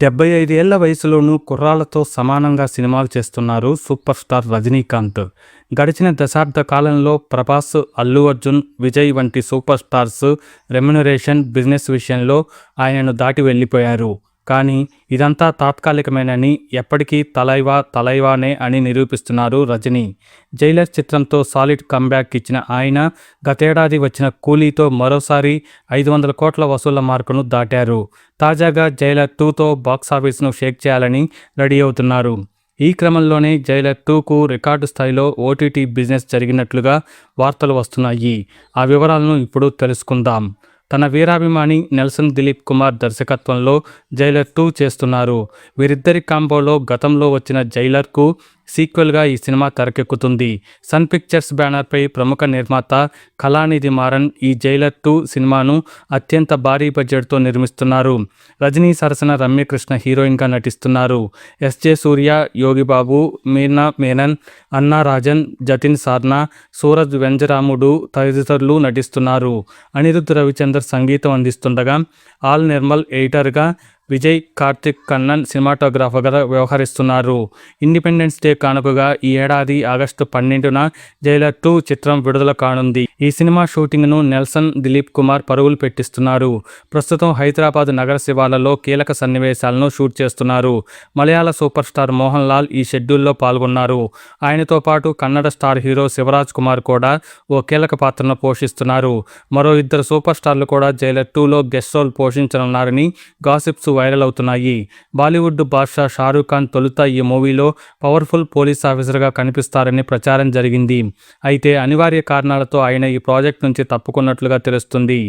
75 ఏళ్ల వయసులోనూ కుర్రాళ్లతో సమానంగా సినిమాలు చేస్తున్నారు సూపర్ స్టార్ రజనీకాంత్. గడిచిన దశాబ్ద కాలంలో ప్రభాస్, అల్లు అర్జున్, విజయ్ వంటి సూపర్ స్టార్స్ రెమ్యునరేషన్, బిజినెస్ విషయంలో ఆయనను దాటి వెళ్లిపోయారు. కానీ ఇదంతా తాత్కాలికమేనని, ఎప్పటికీ తలైవానే అని నిరూపిస్తున్నారు రజనీ. జైలర్ చిత్రంతో సాలిడ్ కంబ్యాక్ ఇచ్చిన ఆయన గతేడాది వచ్చిన కూలీతో మరోసారి 500 కోట్ల వసూళ్ల మార్కును దాటారు. తాజాగా జైలర్ 2తో బాక్సాఫీస్ను షేక్ చేయాలని రెడీ అవుతున్నారు. ఈ క్రమంలోనే జైలర్ 2కు రికార్డు స్థాయిలో ఓటీటీ బిజినెస్ జరిగినట్లుగా వార్తలు వస్తున్నాయి. ఆ వివరాలను ఇప్పుడు తెలుసుకుందాం. తన వీరాభిమాని నెల్సన్ దిలీప్ కుమార్ దర్శకత్వంలో జైలర్ 2 చేస్తున్నారు. వీరిద్దరి కాంబోలో గతంలో వచ్చిన జైలర్కు సీక్వెల్గా ఈ సినిమా తెరకెక్కుతుంది. సన్ పిక్చర్స్ బ్యానర్పై ప్రముఖ నిర్మాత కళానిధి మారన్ ఈ జైలర్ 2 సినిమాను అత్యంత భారీ బడ్జెట్తో నిర్మిస్తున్నారు. రజనీ సరసన రమ్యకృష్ణ హీరోయిన్గా నటిస్తున్నారు. ఎస్జే సూర్య, యోగిబాబు, మీనా మేనన్, అన్నా రాజన్, జతిన్ సార్నా, సూరజ్ వెంజరాముడు తదితరులు నటిస్తున్నారు. అనిరుద్ధ్ రవిచందర్ సంగీతం అందిస్తుండగా ఆల్ నిర్మల్ ఎడిటర్గా, విజయ్ కార్తిక్ కన్నన్ సినిమాటోగ్రాఫర్గా వ్యవహరిస్తున్నారు. ఇండిపెండెన్స్ డే కానుకగా ఈ ఏడాది ఆగస్టు 12న జైలర్ 2 చిత్రం విడుదల కానుంది. ఈ సినిమా షూటింగ్ను నెల్సన్ దిలీప్ కుమార్ పరుగులు పెట్టిస్తున్నారు. ప్రస్తుతం హైదరాబాద్ నగర శివార్లలో కీలక సన్నివేశాలను షూట్ చేస్తున్నారు. మలయాళ సూపర్ స్టార్ మోహన్ లాల్ ఈ షెడ్యూల్లో పాల్గొన్నారు. ఆయనతో పాటు కన్నడ స్టార్ హీరో శివరాజ్ కుమార్ కూడా ఓ కీలక పాత్రను పోషిస్తున్నారు. మరో ఇద్దరు సూపర్ స్టార్లు కూడా జైలర్ 2లో గెస్ట్ రోల్ పోషించనున్నారని గాసిప్స్ వైరల్ అవుతున్నాయి. బాలీవుడ్ బాద్షా షారూఖ్ ఖాన్ తొలుత ఈ మూవీలో పవర్ఫుల్ పోలీస్ ఆఫీసర్గా కనిపిస్తారని ప్రచారం జరిగింది. అయితే అనివార్య కారణాలతో ఆయన ఈ ప్రాజెక్ట్ నుంచి తప్పుకున్నట్లుగా తెలుస్తుంది.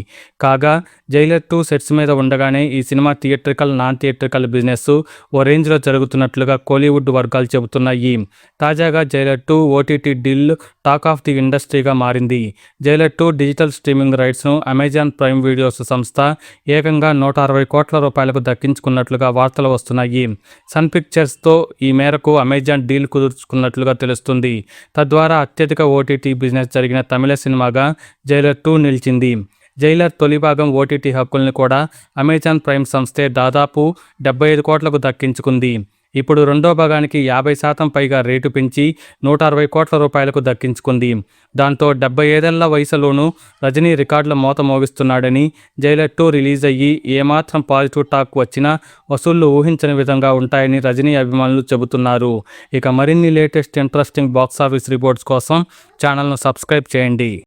కాగా జైలర్ 2 సెట్స్ మీద ఉండగానే ఈ cinema theatrical, non theatrical business ఓ రేంజ్లో జరుగుతున్నట్లుగా కోలీవుడ్ వర్గాలు చెబుతున్నాయి. తాజాగా Jailer 2 OTT deal talk of the ఇండస్ట్రీగా మారింది. జైలర్ 2 డిజిటల్ స్ట్రీమింగ్ రైట్స్ను అమెజాన్ ప్రైమ్ వీడియోస్ సంస్థ ఏకంగా 160 కోట్ల రూపాయలకు దక్కించుకున్నట్లుగా వార్తలు వస్తున్నాయి. సన్ పిక్చర్స్తో ఈ మేరకు అమెజాన్ డీల్ కుదుర్చుకున్నట్లుగా తెలుస్తుంది. తద్వారా అత్యధిక ఓటీటీ బిజినెస్ జరిగిన తమిళ సినిమాగా జైలర్ 2 నిలిచింది. జైలర్ తొలి భాగం ఓటీటీ హక్కుల్ని కూడా అమెజాన్ ప్రైమ్ సంస్థే దాదాపు 75 కోట్లకు దక్కించుకుంది. ఇప్పుడు రెండో భాగానికి 50% పైగా రేటు పెంచి 160 కోట్ల రూపాయలకు దక్కించుకుంది. దాంతో 75 ఏళ్ల వయసులోనూ రజనీ రికార్డుల మోత మోగిస్తున్నాడని, జైలర్ 2 రిలీజ్ అయ్యి ఏమాత్రం పాజిటివ్ టాక్ వచ్చినా వసూళ్లు ఊహించని విధంగా ఉంటాయని రజనీ అభిమానులు చెబుతున్నారు. ఇక మరిన్ని లేటెస్ట్ ఇంట్రెస్టింగ్ బాక్సాఫీస్ రిపోర్ట్స్ కోసం ఛానల్ను సబ్స్క్రైబ్ చేయండి.